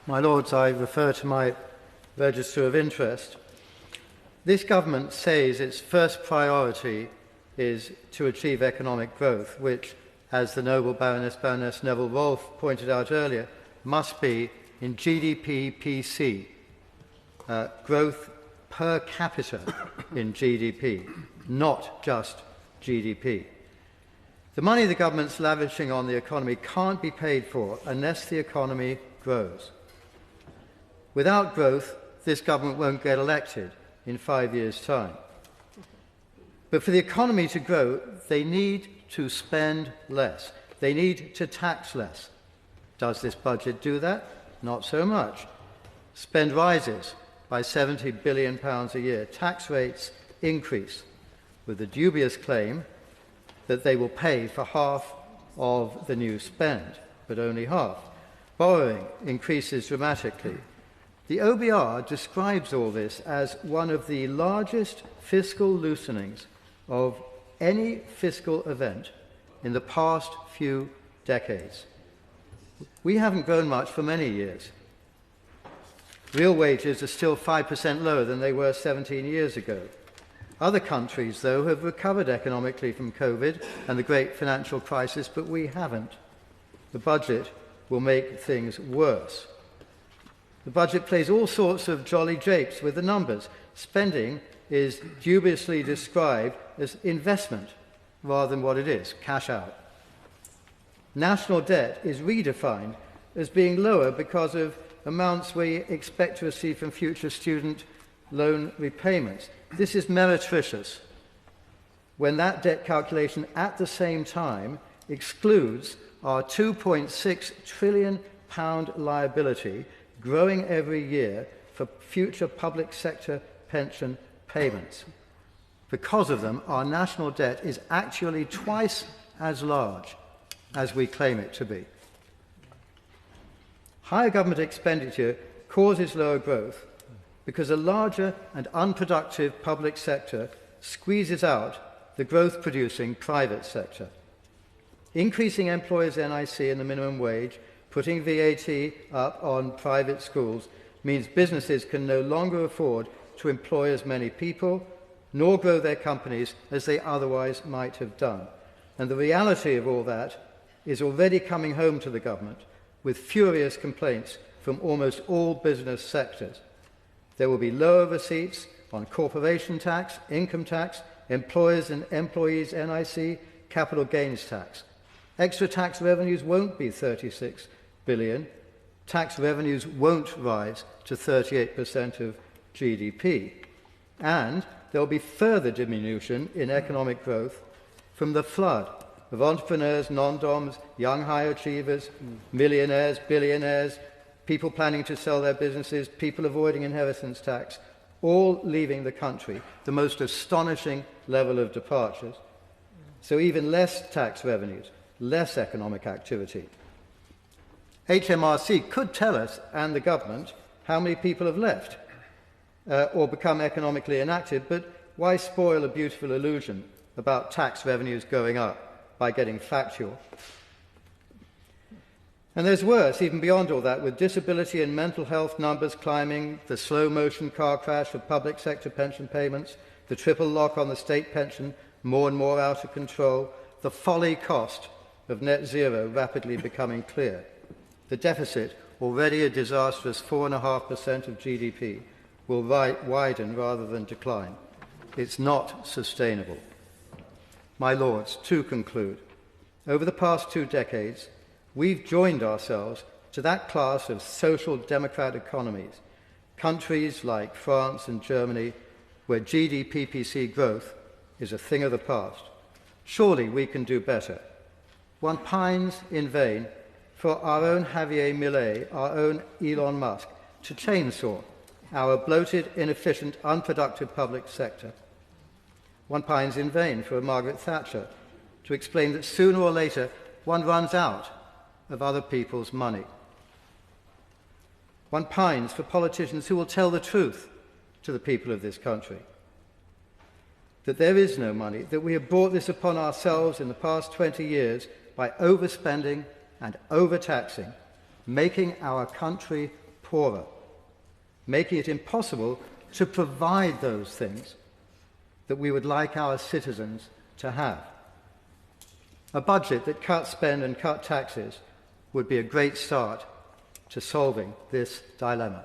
My Lords, I refer to my register of interest. This government says its first priority is to achieve economic growth, which, as the noble Baroness Neville Rolfe pointed out earlier, must be in GDP PC, growth per capita in GDP, not just GDP. The money the government's lavishing on the economy can't be paid for unless the economy grows. Without growth, this government won't get elected in 5 years' time. But for the economy to grow, they need to spend less. They need to tax less. Does this budget do that? Not so much. Spend rises by £70 billion a year. Tax rates increase, with the dubious claim that they will pay for half of the new spend, but only half. Borrowing increases dramatically. The OBR describes all this as one of the largest fiscal loosenings of any fiscal event in the past few decades. We haven't grown much for many years. Real wages are still 5% lower than they were 17 years ago. Other countries, though, have recovered economically from COVID and the great financial crisis, but we haven't. The budget will make things worse. The budget plays all sorts of jolly japes with the numbers. Spending is dubiously described as investment rather than what it is, cash out. National debt is redefined as being lower because of amounts we expect to receive from future student loan repayments. This is meretricious when that debt calculation at the same time excludes our £2.6 trillion liability growing every year for future public sector pension payments. Because of them, our national debt is actually twice as large as we claim it to be. Higher government expenditure causes lower growth because a larger and unproductive public sector squeezes out the growth-producing private sector. Increasing employers' NIC and the minimum wage, putting VAT up on private schools, means businesses can no longer afford to employ as many people, nor grow their companies as they otherwise might have done. And the reality of all that is already coming home to the government, with furious complaints from almost all business sectors. There will be lower receipts on corporation tax, income tax, employers and employees' NIC, capital gains tax. Extra tax revenues won't be 36 billion. Tax revenues won't rise to 38% of GDP. And there will be further diminution in economic growth from the flood of entrepreneurs, non-doms, young high achievers, millionaires, billionaires, people planning to sell their businesses, people avoiding inheritance tax, all leaving the country, the most astonishing level of departures. So even less tax revenues, less economic activity. HMRC could tell us, and the government, how many people have left or become economically inactive, but why spoil a beautiful illusion about tax revenues going up by getting factual? And there's worse, even beyond all that, with disability and mental health numbers climbing, the slow-motion car crash of public sector pension payments, the triple lock on the state pension more and more out of control, the folly cost of net zero rapidly becoming clear. The deficit, already a disastrous 4.5% of GDP, will widen rather than decline. It's not sustainable. My Lords, to conclude, over the past 2 decades, we've joined ourselves to that class of social democrat economies, countries like France and Germany, where GDP PC growth is a thing of the past. Surely we can do better. One pines in vain for our own Javier Milei, our own Elon Musk, to chainsaw our bloated, inefficient, unproductive public sector. One pines in vain for a Margaret Thatcher to explain that sooner or later one runs out of other people's money. One pines for politicians who will tell the truth to the people of this country, that there is no money, that we have brought this upon ourselves in the past 20 years by overspending and overtaxing, making our country poorer, making it impossible to provide those things that we would like our citizens to have. A budget that cut spend and cut taxes would be a great start to solving this dilemma.